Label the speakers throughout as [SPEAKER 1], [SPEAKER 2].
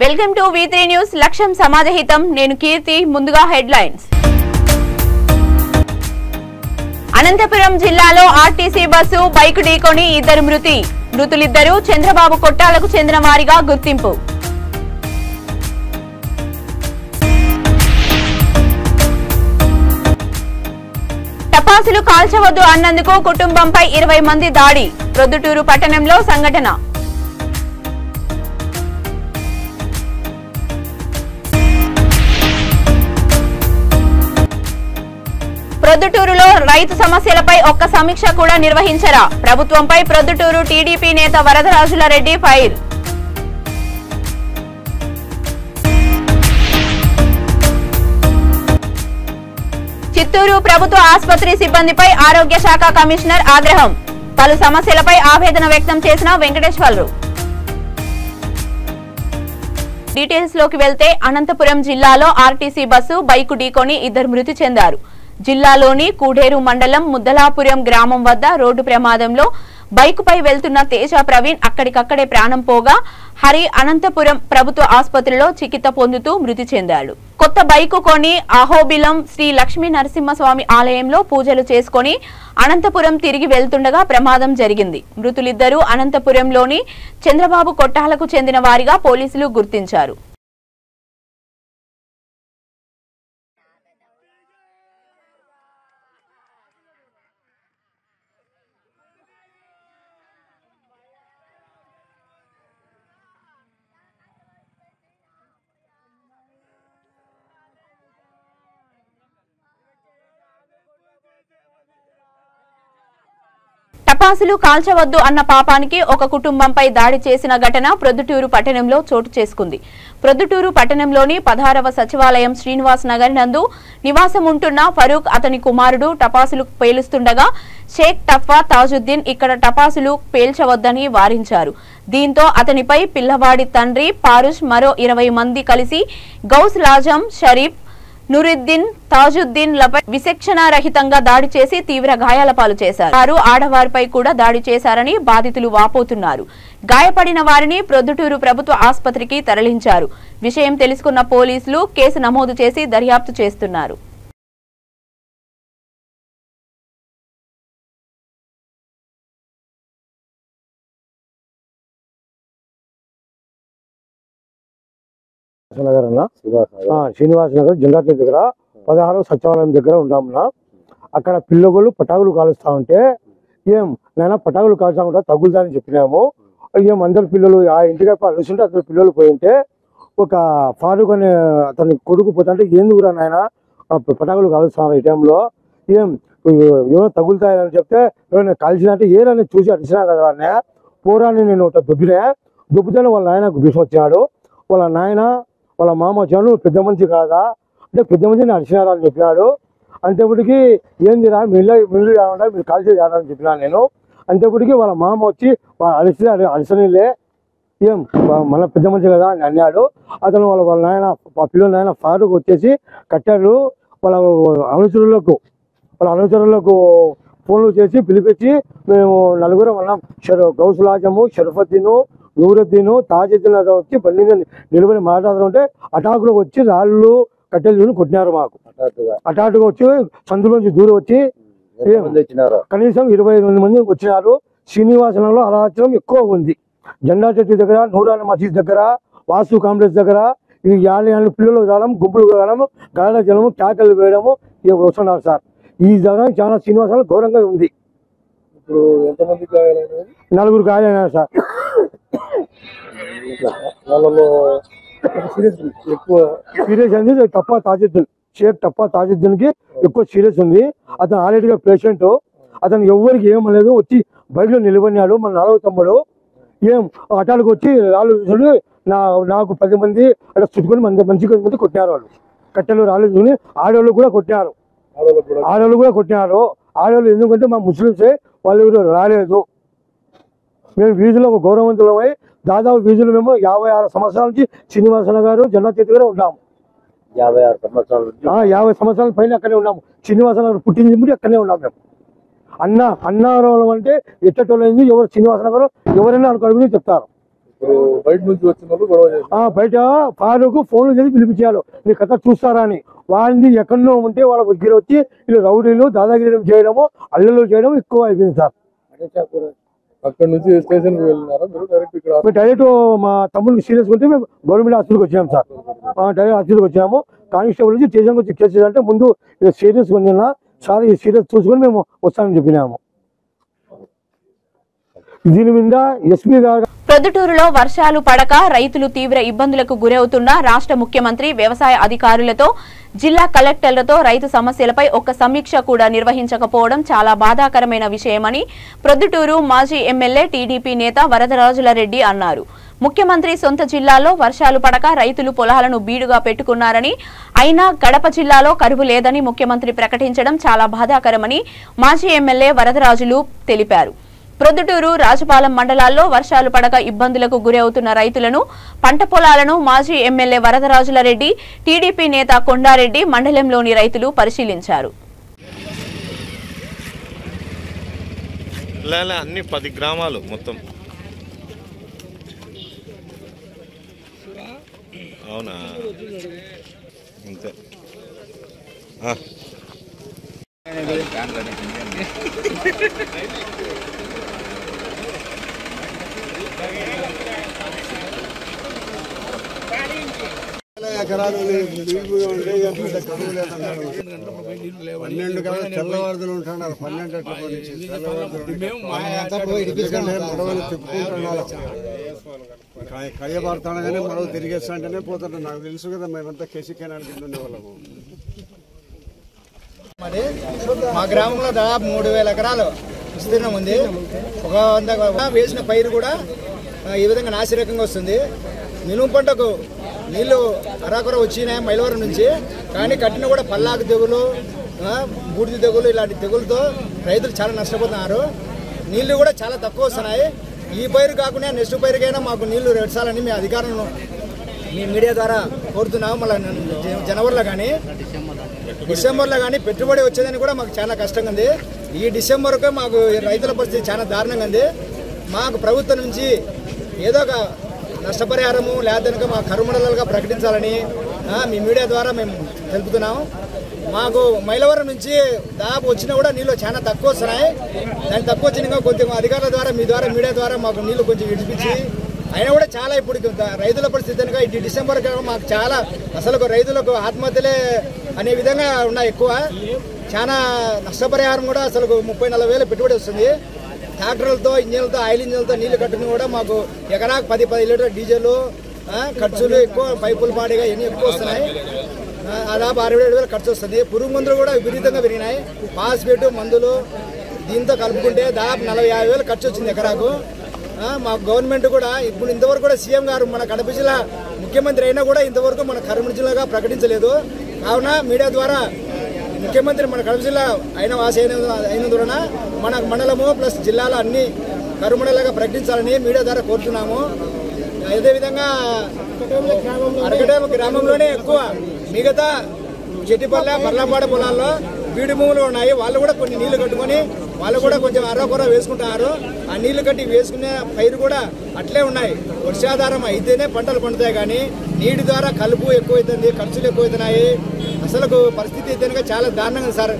[SPEAKER 1] Welcome to V3 news. లక్ష్యం సమాజహితం. నేను కీర్తి. ముందుగా హెడ్లైన్స్. అనంతపురం జిల్లాలో ఆర్టీసీ బస్సు బైక్ ఢీకొని ఇద్దరు మృతులిద్దరూ చంద్రబాబు కొట్టాలకు చెందిన వారిగా గుర్తింపు. టపాసులు కాల్చవద్దు అన్నందుకు కుటుంబంపై 20 మంది దాడి. ప్రొద్దుటూరు పట్టణంలో సంఘటన. ప్రొద్దుటూరులో రైతు సమస్యలపై ఒక్క సమీక్ష కూడా నిర్వహించరా? ప్రభుత్వంపై ప్రొద్దుటూరు టీడీపీ నేత వరదరాజులరెడ్డి ఫైర్. చిత్తూరు ప్రభుత్వ ఆసుపత్రి సిబ్బందిపై ఆరోగ్య శాఖ కమిషనర్ ఆగ్రహం. పలు సమస్యలపై ఆవేదన వ్యక్తం చేసిన వెంకటేశ్వర్లు. డీటెయిల్స్ లోకి వెళ్తే అనంతపురం జిల్లాలో ఆర్టీసీ బస్సు బైకు ఢీకొని ఇద్దరు మృతి చెందారు. జిల్లాలోని కూడేరు మండలం ముద్దలాపురం గ్రామం వద్ద రోడ్డు ప్రమాదంలో బైకుపై వెళ్తున్న తేజ ప్రవీణ్ అక్కడికక్కడే ప్రాణం పోగా హరి అనంతపురం ప్రభుత్వ ఆసుపత్రిలో చికిత్స పొందుతూ మృతి చెందాడు. కొత్త బైకు కొని అహోబిలం శ్రీ లక్ష్మీ నరసింహస్వామి ఆలయంలో పూజలు చేసుకుని అనంతపురం తిరిగి వెళ్తుండగా ప్రమాదం జరిగింది. మృతులిద్దరూ అనంతపురంలోని చంద్రబాబు కొట్టాలకు చెందిన వారిగా పోలీసులు గుర్తించారు. టపాసులు కాల్చవద్దు అన్న పాపానికి ఒక కుటుంబంపై దాడి చేసిన ఘటన ప్రొద్దుటూరు పట్టణంలో చోటు చేసుకుంది. ప్రొద్దుటూరు పట్టణంలోని 16వ సచివాలయం శ్రీనివాస్ నగర్ నందు నివాసం ఉంటున్న ఫరూక్ అతని కుమారుడు టపాసులు పేలుస్తుండగా షేక్ టఫా తాజుద్దీన్ ఇక్కడ టపాసులు పేల్చవద్దని వారించారు. దీంతో అతనిపై పిల్లవాడి తండ్రి పారుష్ మరో 20 మంది కలిసి గౌస్ లాజం షరీఫ్ నురుద్దీన్ తాజుద్దీన్ లపై విచక్షణారహితంగా దాడి చేసి తీవ్ర గాయాల పాలు చేశారు. వారు ఆడవారిపై కూడా దాడి చేశారని బాధితులు వాపోతున్నారు. గాయపడిన వారిని ప్రొద్దుటూరు ప్రభుత్వ ఆసుపత్రికి తరలించారు. విషయం తెలుసుకున్న పోలీసులు కేసు నమోదు చేసి దర్యాప్తు చేస్తున్నారు.
[SPEAKER 2] శ్రీనివాస్ నగర్ జెండాట్ల దగ్గర 16వ సచివాలయం దగ్గర ఉన్నామన్నా. అక్కడ పిల్లలు పటాకులు కాలుస్తా ఉంటే ఏం నైనా పటాకులు కాల్చా ఉంటా తగులుతానని చెప్పినాము. ఏం అందరు పిల్లలు ఆ ఇంటికి అలుస్తుంటే అతని పిల్లలు పోయింటే ఒక ఫారూక్ అనే అతని కొడుకు పోతుంటే ఎందుకురా నాయన పటాకులు కాలుస్తున్నారు ఈ టైంలో ఏమో తగులుతాయని చెప్తే ఏమైనా కాల్చినట్టే ఏరని చూసి అడిచినా కదా అన్న పోరాన్ని నేను దుబ్బితేనే వాళ్ళ నాయన భీషం వచ్చినాడు. వాళ్ళ నాయన వాళ్ళ మామ వచ్చాడు. పెద్ద మనిషి కాదా అంటే పెద్ద మనిషిని అడిచినారు అని చెప్పినాడు. అంతేపటికి ఏందిరా మీరు కాకుండా మీరు కాల్చి చేయాలని చెప్పినాను నేను. అంతేపటికి వాళ్ళ మామ వచ్చి అడిచనిలే ఏం మన పెద్ద మనిషి కదా అని అన్నాడు. అతను వాళ్ళ నాయన పిల్లల నాయన ఫారూక్ వచ్చేసి కట్టారు. వాళ్ళ అనుచరులకు ఫోన్లు చేసి పిలిపించి మేము నలుగురం ఉన్నాం. గౌస్ లాజము షరఫుద్దీను నూరుద్దీను తాజుద్దీన్ వచ్చి బండి నిలబడి మాట్లాడుతుంటే అటాకులో వచ్చి రాళ్ళు కట్టెలు కొట్టినారు. మాకు అటాటుగా వచ్చి సందులోంచి దూరం వచ్చి కనీసం 22 మంది వచ్చినారు. శ్రీనివాసంలో అరాచకం ఎక్కువ ఉంది. జెండా చెట్టు దగ్గర, నూరాల మసీద్ దగ్గర, వాస్తు కాంప్లెక్స్ దగ్గర ఈ 50 పిల్లలు రావడం, గుంపులు రావడం, గాడ జలము క్యాకలు వేయడము వస్తున్నారు సార్. ఈ జగన్ చాలా శ్రీనివాసంలో ఘోరంగా ఉంది.
[SPEAKER 3] ఇప్పుడు ఎంతమంది గాయాలైనది?
[SPEAKER 2] 4 గాయాలైనారు సార్.
[SPEAKER 3] వాళ్ళలో ఎక్కువ
[SPEAKER 2] సీరియస్ అయింది టప్పా తాజుద్దీన్, షేక్ టప్పా తాజుద్దీన్ కి ఎక్కువ సీరియస్ ఉంది. అతను ఆల్రెడీగా పేషెంట్. అతను ఎవరికి ఏమలేదు. వచ్చి బయటలో నిలబడినాడు. మన 4వ తమ్ముడు ఏం అటాలకు వచ్చి రాళ్ళు నాకు 10 మంది అట్లా చుట్టుకొని మంచి కొట్టినారు. వాళ్ళు కట్టెలు రాళ్ళు చూసుకుని ఆడవాళ్ళు కూడా కొట్టినారు. ఆడవాళ్ళు ఎందుకంటే మా ముస్లింసే వాళ్ళు ఎవరు రాలేదు. మేము వీధిలో ఒక గౌరవవంతులమై దాదాపు వీధులు మేము 56 సంవత్సరాల నుంచి శ్రీనివాసన గారు జెండా చేతి దగ్గర ఉన్నాము. 50 సంవత్సరాల పైన అక్కడే ఉన్నాము. శ్రీనివాసన గారు పుట్టింది అక్కడనే ఉన్నాము మేము. అన్నారం అంటే ఎట్టటోళ్ళైంది ఎవరు శ్రీనివాసన గారు ఎవరైనా అనుకోవడం చెప్తారు.
[SPEAKER 3] ఇప్పుడు బయట నుంచి వచ్చిన వాళ్ళు గొడవ చేస్తారు.
[SPEAKER 2] బయట ఫారూక్ ఫోన్లు చేసి పిలిపించారు, మీ కథ చూస్తారా అని. వాళ్ళని ఎక్కడో ఉంటే వాళ్ళ దగ్గర వచ్చి వీళ్ళు రౌడీలు దాదాగిరి చేయడము అల్లలు చేయడం ఎక్కువ అయిపోయింది సార్.
[SPEAKER 3] అక్కడ నుంచి స్టేషన్ కి వెళ్ళినారా మీరు? డైరెక్ట్ ఇక్కడ
[SPEAKER 2] డైరెక్ట్ మా తమ్ముడికి సీరియస్ ఉంటే మేము గవర్నమెంట్ హాస్పిటల్కి వచ్చినాం సార్. డైరెక్ట్ హాస్పిటల్కి వచ్చినాము. కానిస్టేబుల్ నుంచి స్టేషన్కి వచ్చి కేసు అంటే ముందు సీరియస్ కొంచెం సార్ ఈ సీరియస్ చూసుకొని మేము వస్తామని చెప్పినాము. దీని మీద ఎస్పీ గారు
[SPEAKER 1] ప్రొద్దుటూరులో వర్షాలు పడక రైతులు తీవ్ర ఇబ్బందులకు గురవుతున్న రాష్ట్ర ముఖ్యమంత్రి వ్యవసాయ అధికారులతో జిల్లా కలెక్టర్లతో రైతు సమస్యలపై ఒక్క సమీక్ష కూడా నిర్వహించకపోవడం చాలా బాధాకరమైన విషయమని ప్రొద్దుటూరు మాజీ ఎమ్మెల్యే టీడీపీ నేత వరదరాజులరెడ్డి అన్నారు. ముఖ్యమంత్రి సొంత జిల్లాలో వర్షాలు పడక రైతులు పొలాలను బీడుగా పెట్టుకున్నారని, అయినా కడప జిల్లాలో కరువు లేదని ముఖ్యమంత్రి ప్రకటించడం చాలా బాధాకరమని మాజీ ఎమ్మెల్యే వరదరాజులు తెలిపారు. ప్రొద్దుటూరు రాజపాలెం మండలాల్లో వర్షాలు పడక ఇబ్బందులకు గురవుతున్న రైతులను, పంట పొలాలను మాజీ ఎమ్మెల్యే వరదరాజులరెడ్డి, టీడీపీ నేత కొండారెడ్డి మండలంలోని రైతులు పరిశీలించారు.
[SPEAKER 4] అన్ని 10 గ్రామాలు మొత్తం. అవునా? అంతే.
[SPEAKER 5] ఎకరాలు 12 గంటల తెల్లవారుదలు ఉంటున్నారు. 12 మడవలు తిప్పుకుంటున్నారు. కయ్యబారుతానగానే మడవ తిరిగేస్తా అంటేనే పోతుంటారు. నాకు తెలుసు కదా, మేమంతా కేసీకేనాడు ఉండేవాళ్ళము.
[SPEAKER 6] మరి మా గ్రామంలో దాదాపు 3000 ఎకరాలు విస్తీర్ణం ఉంది. ఒక 100 వేసిన పైరు కూడా ఈ విధంగా నాసిరకంగా వస్తుంది. మినుము పంటకు నీళ్లు అరాకొర వచ్చినాయి మైలవరం నుంచి, కానీ కట్టిన కూడా పల్లాకు తెగులు, బూడిద తెగులు ఇలాంటి తెగులతో రైతులు చాలా నష్టపోతున్నారు. నీళ్లు కూడా చాలా తక్కువ వస్తున్నాయి. ఈ పైరు కాకుండా నెక్స్ట్ పైరుకైనా మాకు నీళ్లు రెట్టాలని మీ అధికారులను మీ మీడియా ద్వారా కోరుతున్నాము. మళ్ళీ జనవరిలో కానీ డిసెంబర్లో కానీ పెట్టుబడి వచ్చేదని కూడా మాకు చాలా కష్టంగా ఉంది. ఈ డిసెంబర్కు మాకు రైతుల పరిస్థితి చాలా దారుణంగా ఉంది. మాకు ప్రభుత్వం నుంచి ఏదో ఒక నష్టపరిహారము లేదనక మా కరుమడలుగా ప్రకటించాలని మీ మీడియా ద్వారా మేము తెలుపుతున్నాము. మాకు మైలవరం నుంచి దాదాపు వచ్చినా కూడా నీళ్ళు చాలా తక్కువ వస్తున్నాయి. దాన్ని తక్కువ వచ్చినా కొంచెం అధికారుల ద్వారా మీ ద్వారా మీడియా ద్వారా మాకు నీళ్ళు కొంచెం విడిపించి, అయినా కూడా చాలా ఇప్పుడు రైతుల పరిస్థితి కనుక ఈ డిసెంబర్ మాకు చాలా అసలు రైతులకు ఆత్మహత్యలే అనే విధంగా ఉన్నాయి. ఎక్కువ చాలా నష్టపరిహారం కూడా అసలు 30-40 వేలు పెట్టుబడి వస్తుంది. ట్రాక్టర్లతో, ఇంజన్లతో, ఆయిల్ ఇంజన్లతో నీళ్లు కట్టుకుని కూడా మాకు ఎకరాకు 10 లీటర్ డీజిల్ ఖర్చులు ఎక్కువ, పైపులు పాడిగా ఇవన్నీ ఎక్కువ వస్తున్నాయి. దాదాపు 67 వేలు ఖర్చు వస్తుంది. పురుగు మందులు కూడా విపరీతంగా పెరిగినాయి. ఫాస్ఫేట్ మందులు దీంతో కలుపుకుంటే దాదాపు 40-50 వేలు ఖర్చు వచ్చింది ఎకరాకు. మా గవర్నమెంట్ కూడా ఇప్పుడు ఇంతవరకు కూడా సీఎం గారు మన కడప జిల్లా ముఖ్యమంత్రి అయినా కూడా ఇంతవరకు మన కడప జిల్లాగా ప్రకటించలేదు. కావున మీడియా ద్వారా ముఖ్యమంత్రి మన కడప జిల్లా అయిన వాసి అయినందువలన మన మండలము ప్లస్ జిల్లాలో అన్ని కరుమండలాగా ప్రకటించాలని మీడియా ద్వారా కోరుతున్నాము. అదేవిధంగా అరగటం గ్రామంలోనే ఎక్కువ, మిగతా చెట్టిపల్లె పర్లంపాడ పొలాల్లో బీడు భూములు ఉన్నాయి. వాళ్ళు కూడా కొన్ని నీళ్లు కట్టుకొని వాళ్ళు కూడా కొంచెం అర్రకొర వేసుకుంటున్నారు. ఆ నీళ్లు కట్టి వేసుకునే పైరు కూడా అట్లే ఉన్నాయి. వర్షాధారం అయితేనే పంటలు పండుతాయి, కానీ నీటి ద్వారా కలుపు ఎక్కువైతుంది, ఖర్చులు ఎక్కువైతున్నాయి. అసలు పరిస్థితి అయితే చాలా దారుణంగా సార్.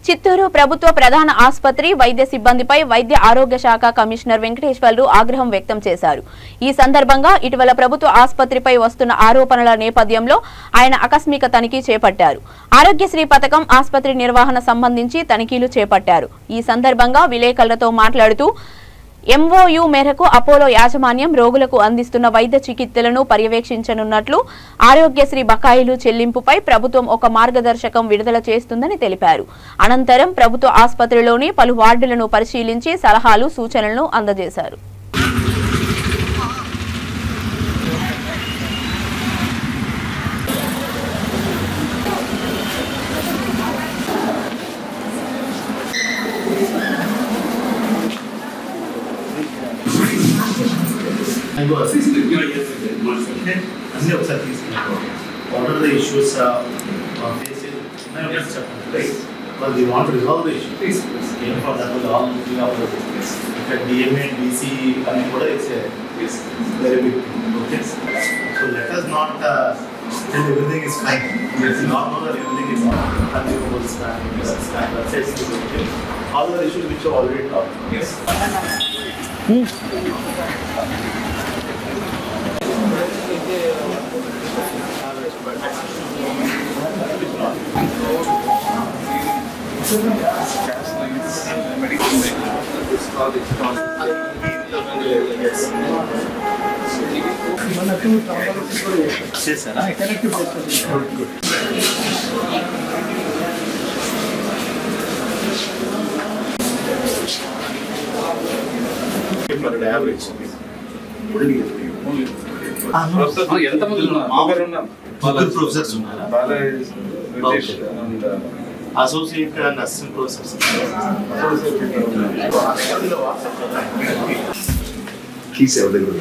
[SPEAKER 1] చిత్తూరు ప్రభుత్వ ప్రధాన ఆసుపత్రి వైద్య సిబ్బందిపై వైద్య ఆరోగ్య శాఖ కమిషనర్ వెంకటేశ్వర్లు ఆగ్రహం వ్యక్తం చేశారు. ఈ సందర్భంగా ఇటీవల ప్రభుత్వ ఆసుపత్రిపై వస్తున్న ఆరోపణల నేపథ్యంలో ఆయన ఆకస్మిక తనిఖీ చేపట్టారు. ఆరోగ్యశ్రీ పథకం, ఆసుపత్రి నిర్వహణ సంబంధించి తనిఖీలు చేపట్టారు. ఈ సందర్భంగా విలేకరులతో మాట్లాడుతూ ఎంఓయూ మేరకు అపోలో యాజమాన్యం రోగులకు అందిస్తున్న వైద్య చికిత్సలను పర్యవేక్షించనున్నట్లు, ఆరోగ్యశ్రీ బకాయిలు చెల్లింపుపై ప్రభుత్వం ఒక మార్గదర్శకం విడుదల చేస్తుందని తెలిపారు. అనంతరం ప్రభుత్వ ఆసుపత్రిలోని పలు వార్డులను పరిశీలించి సలహాలు, సూచనలను అందజేశారు.
[SPEAKER 7] And go assist the okay? And what are the issues facing? But we want to resolve the issue. For that, all ఇక్కడ డిఎంఏ అండ్ బీసీ అని కూడా it's very big okay. So let us not tell everything is fine. Let's not know that everything is consumable standard. Okay. All the issues which are already talked. Yes. Average. Professors associate and assistant professors. Keys available.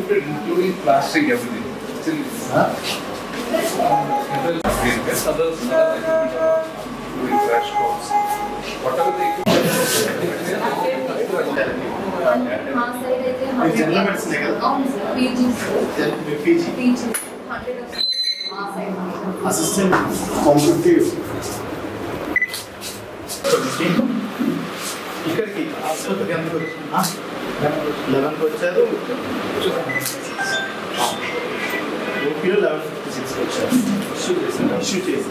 [SPEAKER 3] Including plastic, everything. Others, including fresh clothes. Whatever the
[SPEAKER 7] assistant competitive ఇక్కడికి ఆసుపత్రికి ఎందుకు 11కి వచ్చారు, ఓపీలో 11:56 వచ్చారు. Issue చేసి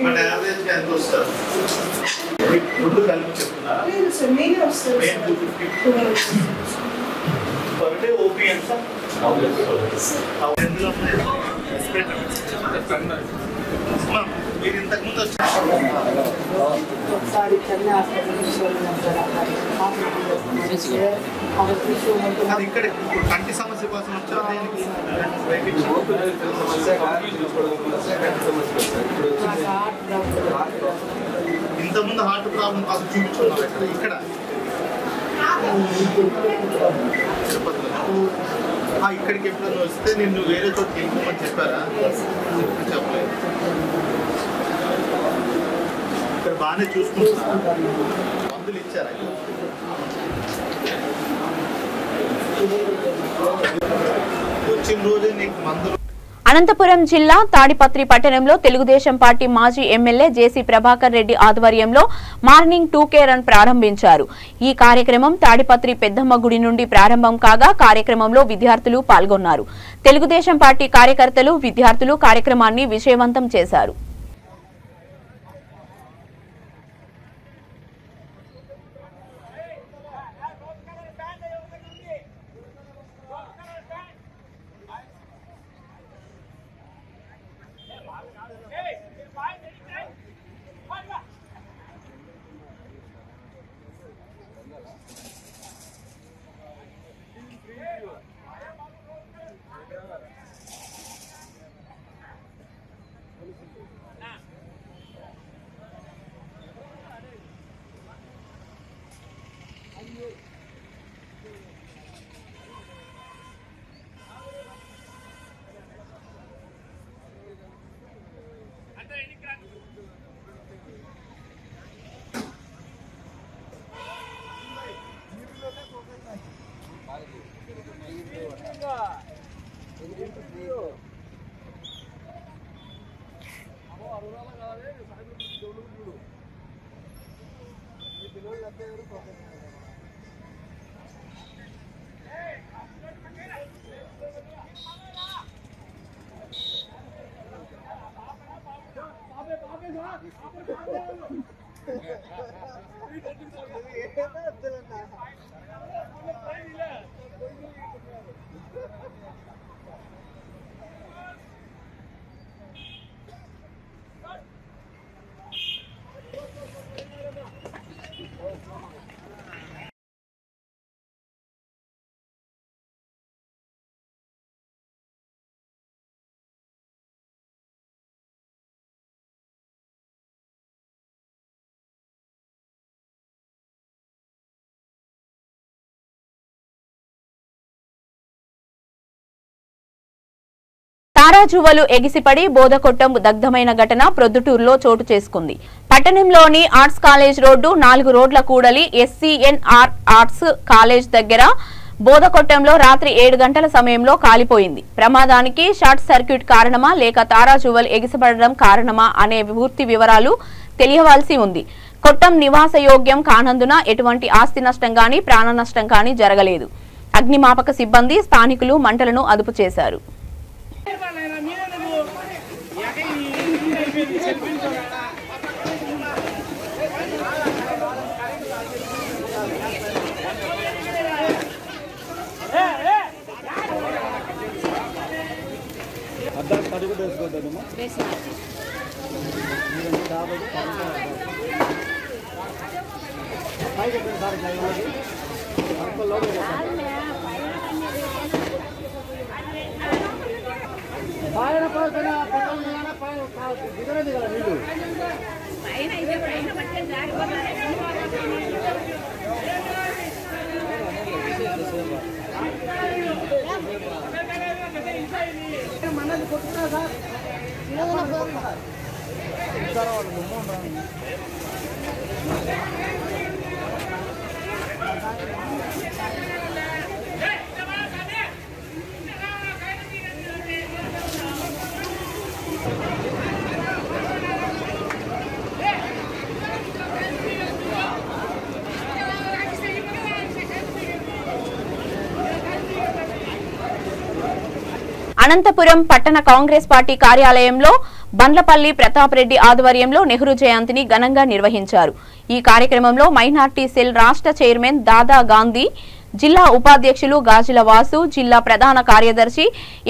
[SPEAKER 7] but average ఎంత వస్తారు? రెండు కలిపి చెప్తున్నారా? పర్ డే ఓపీ ఎంత? మీరు ఇంతకుముందు అది ఇక్కడ కంటి సమస్య కోసం వచ్చారు. ఇంతకుముందు హార్ట్ ప్రాబ్లం కోసం చూపించుకున్నాం. ఇక్కడ ఇక్కడికి ఎప్పుడైనా వస్తే నేను వేరే చోటుకి వెళ్ళిపోమని చెప్పారా? చెప్పలేదు. ఇక్కడ బాగానే చూసుకుంటున్నా. మందులు ఇచ్చారా? వచ్చిన రోజే నీకు మందులు.
[SPEAKER 1] అనంతపురం జిల్లా తాడిపత్రి పట్టణంలో తెలుగుదేశం పార్టీ మాజీ ఎమ్మెల్యే జేసీ ప్రభాకర్ రెడ్డి ఆధ్వర్యంలో మార్నింగ్ 2K రన్ ప్రారంభించారు. ఈ కార్యక్రమం తాడిపత్రి పెద్దమ్మ గుడి నుండి ప్రారంభం కాగా కార్యక్రమంలో విద్యార్థులు పాల్గొన్నారు. తెలుగుదేశం పార్టీ కార్యకర్తలు, విద్యార్థులు కార్యక్రమాన్ని విజయవంతం చేశారు. తారాజువ్వలు ఎగిసిపడి బోధకొట్టం దగ్ధమైన ఘటన ప్రొద్దుటూరులో చోటు చేసుకుంది. పట్టణంలోని ఆర్ట్స్ కాలేజ్ రోడ్డు 4 రోడ్ల కూడలి SCNR ఆర్ట్స్ కాలేజ్ దగ్గర బోధకొట్టంలో రాత్రి 7 గంటల సమయంలో కాలిపోయింది. ప్రమాదానికి షార్ట్ సర్క్యూట్ కారణమా లేక తారాజువ్వలు ఎగిసిపడడం కారణమా అనే పూర్తి వివరాలు తెలియవలసి ఉంది. కొట్టం నివాసయోగ్యం కానందున ఎటువంటి ఆస్తి నష్టం గాని ప్రాణ నష్టం గాని జరగలేదు. అగ్నిమాపక సిబ్బంది స్థానికులు మంటలను అదుపు చేశారు. అనంతపురం పట్టణ కాంగ్రెస్ పార్టీ కార్యాలయంలో బండ్లపల్లి ప్రతాప్ రెడ్డి ఆధ్వర్యంలో నెహ్రూ జయంతిని ఘనంగా నిర్వహించారు. ఈ కార్యక్రమంలో మైనార్టీ సెల్ రాష్ట్ర చైర్మన్ దాదా గాంధీ, జిల్లా ఉపాధ్యక్షులు గాజుల వాసు, జిల్లా ప్రధాన కార్యదర్శి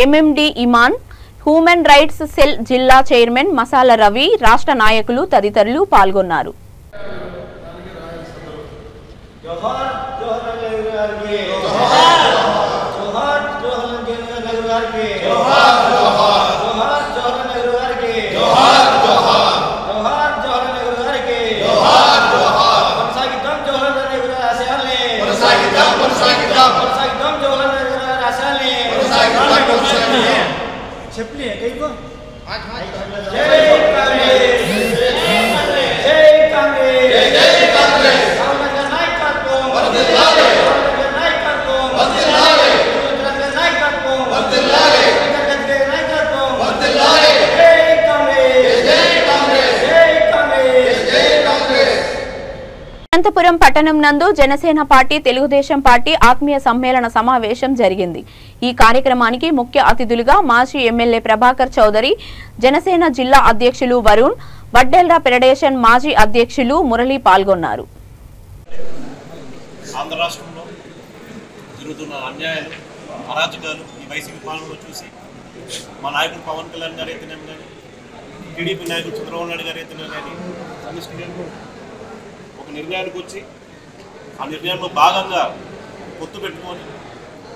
[SPEAKER 1] MMD ఇమాన్, హ్యూమన్ రైట్స్ సెల్ జిల్లా చైర్మన్ మసాల రవి, రాష్ట్ర నాయకులు తదితరులు పాల్గొన్నారు. అనంతపురం పట్టణం నందు జనసేన పార్టీ, తెలుగుదేశం పార్టీ ఆత్మీయ సమ్మేళన సమావేశం జరిగింది. ఈ కార్యక్రమానికి ముఖ్య అతిథులుగా మాజీ ఎమ్మెల్యే ప్రభాకర్ చౌదరి, జనసేన జిల్లా అధ్యక్షులు వరుణ్, వడ్డెల్రా ఫెడరేషన్ మాజీ అధ్యక్షులు మురళి పాల్గొన్నారు.
[SPEAKER 8] ఆంధ్ర రాష్ట్రంలో జరుగుతున్న అన్యాయాలు, అరాచకాలు ఈ వైసీపీ పాలనలో చూసి మా నాయకుడు పవన్ కళ్యాణ్ గారు అయితేనేమి కానీ, టీడీపీ నాయకుడు చంద్రబాబు నాయుడు గారు అయితేనే కానీ సమిష్టిగా ఒక నిర్ణయానికి వచ్చి ఆ నిర్ణయంలో భాగంగా పొత్తు పెట్టుకొని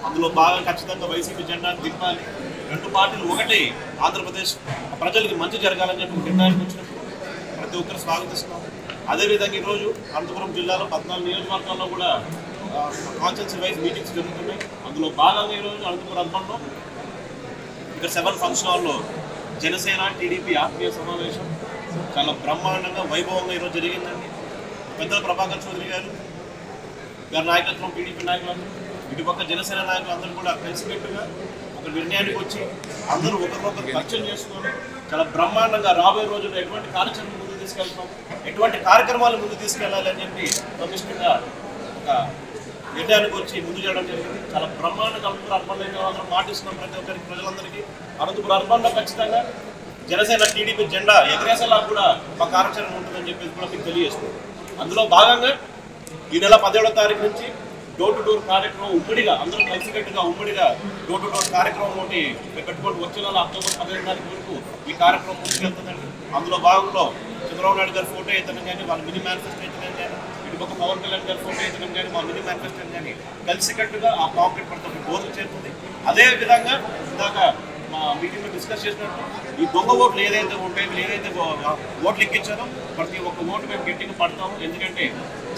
[SPEAKER 8] అందులో భాగంగా ఖచ్చితంగా వైసీపీ జెండాను దింపాలి, 2 పార్టీలు ఒకటి ఆంధ్రప్రదేశ్ ప్రజలకి మంచి జరగాలని చెప్పి నిర్ణయానికి వచ్చినప్పుడు ప్రతి ఒక్కరు స్వాగతిస్తున్నాం. అదేవిధంగా ఈరోజు అనంతపురం జిల్లాలో 14 నియోజకవర్గాల్లో కూడా కాన్స్టిట్యూన్సీ వైజ్ మీటింగ్స్ జరుగుతున్నాయి. అందులో భాగంగా ఈరోజు అనంతపురం అర్బన్లో ఇక్కడ 7 ఫంక్షన్ హాల్లో జనసేన టీడీపీ ఆత్మీయ సమావేశం చాలా బ్రహ్మాండంగా వైభవంగా ఈరోజు జరిగిందండి. పెద్దల ప్రభాకర్ చౌదరి గారి నాయకత్వం, టీడీపీ నాయకులందరూ, ఇటుపక్క జనసేన నాయకులు అందరూ కూడా కలిసికట్టుగా ఒక నిర్ణయానికి వచ్చి అందరూ ఒకరికొకరు చర్చలు చేసుకొని చాలా బ్రహ్మాండంగా రాబోయే రోజుల్లో ఎటువంటి కార్యాచరణ ముందుకు తీసుకెళ్తాం, ఎటువంటి కార్యక్రమాలు ముందుకు తీసుకెళ్లాలి అని చెప్పి సమిష్టిగా ఒక నిర్ణయానికి వచ్చి ముందు చేయడం జరిగింది. చాలా బ్రహ్మాండంగా అనంతపురం అర్బన్లో అందరం పాటిస్తున్నాం. ప్రతి ఒక్కరికి ప్రజలందరికీ అనంతపురం అర్బన్లో ఖచ్చితంగా జనసేన టీడీపీ జెండా ఎగరేసేలా కూడా మా కార్యాచరణ ఉంటుందని చెప్పేసి కూడా మీకు తెలియజేస్తుంది. అందులో భాగంగా ఈ నెల 17వ తారీఖు నుంచి డోర్ టు డోర్ కార్యక్రమం ఉమ్మడిగా అందరూ కలిసికట్టుగా ఉమ్మడిగా డోర్ టు డోర్ కార్యక్రమం ఒకటి పెట్టుకోండి. వచ్చే నెల అక్టోబర్ 15 తారీఖు వరకు ఈ కార్యక్రమం ముందుకెళ్తుందండి. అందులో భాగంలో చంద్రబాబు నాయుడు గారి ఫోటో అయితేనే కానీ, వాళ్ళ మినీ మేనిఫెస్టో అయితేనే కానీ, ఇటుపక్క పవన్ కళ్యాణ్ గారి ఫోటో అయితేనే కానీ, మా మినీ మేనిఫెస్టో కానీ కలిసికట్టుగా ఆ కాంక్రీట్ ప్రతి ఒక్క డోర్లు చేరుతుంది. అదేవిధంగా ఇందాక మా మీటింగ్లో డిస్కస్ చేసినట్టు ఈ దొంగ ఓట్లు ఏదైతే ఉంటాయో, ఏదైతే ఓట్లు ఎక్కించారో ప్రతి ఒక్క ఓటు మేము గట్టిగా పడతాము. ఎందుకంటే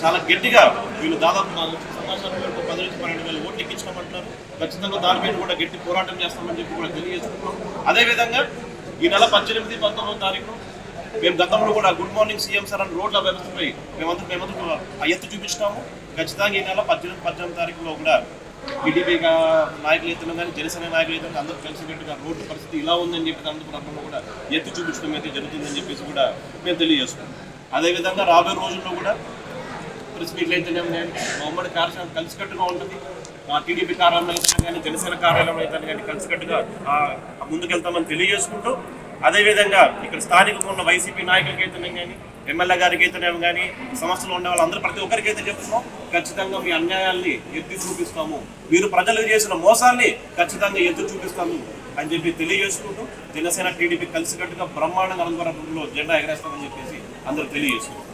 [SPEAKER 8] చాలా గట్టిగా వీళ్ళు దాదాపు మా సమాచారం 10 నుంచి 12,000 ఓట్లు ఎక్కించుకోమంటున్నారు. ఖచ్చితంగా దానిపైన కూడా గట్టి పోరాటం చేస్తామని చెప్పి కూడా తెలియజేసుకుంటున్నాం. అదేవిధంగా ఈ నెల 18, 19వ తారీఖు మేము గతంలో కూడా గుడ్ మార్నింగ్ సీఎం సార్ అని రోడ్ల వ్యవస్థపై మేమందరూ ఎత్తు చూపించినాము. ఖచ్చితంగా ఈ నెల 18, 19వ తారీఖులో కూడా టీడీపీ నాయకులు ఎత్తున కానీ జనసేన నాయకులు ఎత్తున అందరూ కలిసికట్టుగా రోడ్డు పరిస్థితి ఇలా ఉందని చెప్పి అందరూ కూడా ఎత్తు చూపించడం అయితే జరుగుతుందని చెప్పేసి కూడా మేము తెలియజేస్తున్నాం. అదేవిధంగా రాబోయే రోజుల్లో కూడా ప్రెస్ మీట్లు అయితేనే మా ఉమ్మడి కార్యక్రమం కలిసికట్టుగా ఉంటుంది. టీడీపీ కార్యాలయం అయితే కానీ జనసేన కార్యాలయం అయితే కానీ కలిసికట్టుగా ముందుకెళ్తామని తెలియజేసుకుంటూ, అదేవిధంగా ఇక్కడ స్థానికంగా ఉన్న వైసీపీ నాయకులకి అయితేనే కానీ ఎమ్మెల్యే గారికి అయితేనేమో కానీ సమస్యలు ఉండే వాళ్ళందరూ ప్రతి ఒక్కరికైతే చెప్తున్నాం, ఖచ్చితంగా మీ అన్యాయాల్ని ఎత్తి చూపిస్తాము, మీరు ప్రజలకు చేసిన మోసాల్ని ఖచ్చితంగా ఎత్తి చూపిస్తాము అని చెప్పి తెలియజేసుకుంటూ జనసేన టీడీపీ కలిసికట్టుగా బ్రహ్మాండంగా అనంతపురంలో జెండా ఎగరేస్తామని చెప్పేసి అందరూ తెలియజేసుకుంటాం.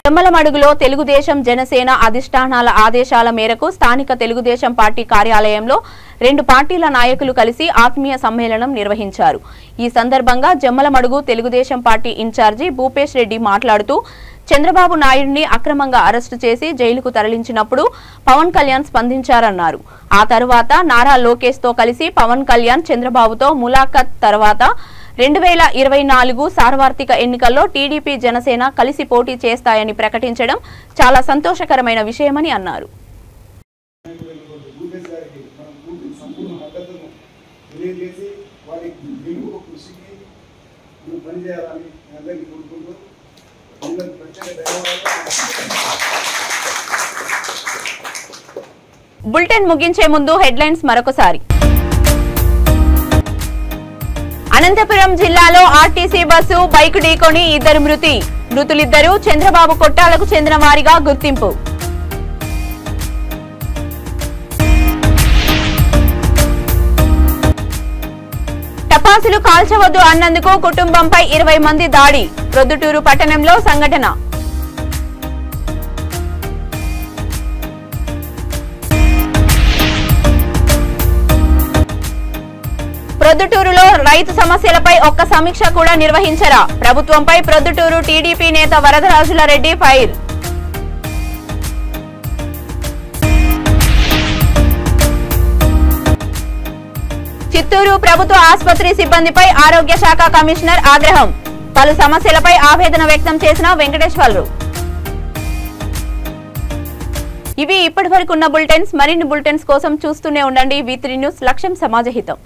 [SPEAKER 1] జమ్మలమడుగులో తెలుగుదేశం జనసేన అధిష్టానాల ఆదేశాల మేరకు స్థానిక తెలుగుదేశం పార్టీ కార్యాలయంలో 2 పార్టీల నాయకులు కలిసి ఆత్మీయ సమ్మేళనం నిర్వహించారు. ఈ సందర్భంగా జమ్మలమడుగు తెలుగుదేశం పార్టీ ఇన్ఛార్జి భూపేష్ రెడ్డి మాట్లాడుతూ, చంద్రబాబు నాయుడిని అక్రమంగా అరెస్టు చేసి జైలుకు తరలించినప్పుడు పవన్ కళ్యాణ్ స్పందించారన్నారు. ఆ తరువాత నారా లోకేష్ తో కలిసి పవన్ కళ్యాణ్ చంద్రబాబుతో ములాఖత్ తర్వాత 2024 సార్వత్రిక ఎన్నికల్లో టీడీపీ జనసేన కలిసి పోటీ చేస్తాయని ప్రకటించడం చాలా సంతోషకరమైన విషయమని అన్నారు. బులెటిన్ ముగించే ముందు హెడ్లైన్స్ మరొకసారి. అనంతపురం జిల్లాలో ఆర్టీసీ బస్సు బైక్ ఢీకొని 2 మృతి. మృతులిద్దరూ చంద్రబాబు కొట్టాలకు చెందిన వారిగా గుర్తింపు. టపాసులు కాల్చవద్దు అన్నందుకు కుటుంబంపై 20 మంది దాడి. ప్రొద్దుటూరు పట్టణంలో సంఘటన. ప్రొద్దుటూరులో రైతు సమస్యలపై ఒక్క సమీక్ష కూడా నిర్వహించరా? ప్రభుత్వంపై ప్రొద్దుటూరు టీడీపీ నేత వరదరాజుల రెడ్డి ఫైర్. చిత్తూరు ప్రభుత్వ ఆసుపత్రి సిబ్బందిపై ఆరోగ్య శాఖ కమిషనర్ ఆగ్రహం. పలు సమస్యలపై ఆవేదన వ్యక్తం చేసిన వెంకటేశ్వర్లు. ఇవి ఇప్పటివరకున్న బులెటిన్స్. మరిన్ని బులెటిన్స్ కోసం చూస్తూనే ఉండండి V3 న్యూస్. లక్ష్యం సమాజహితం.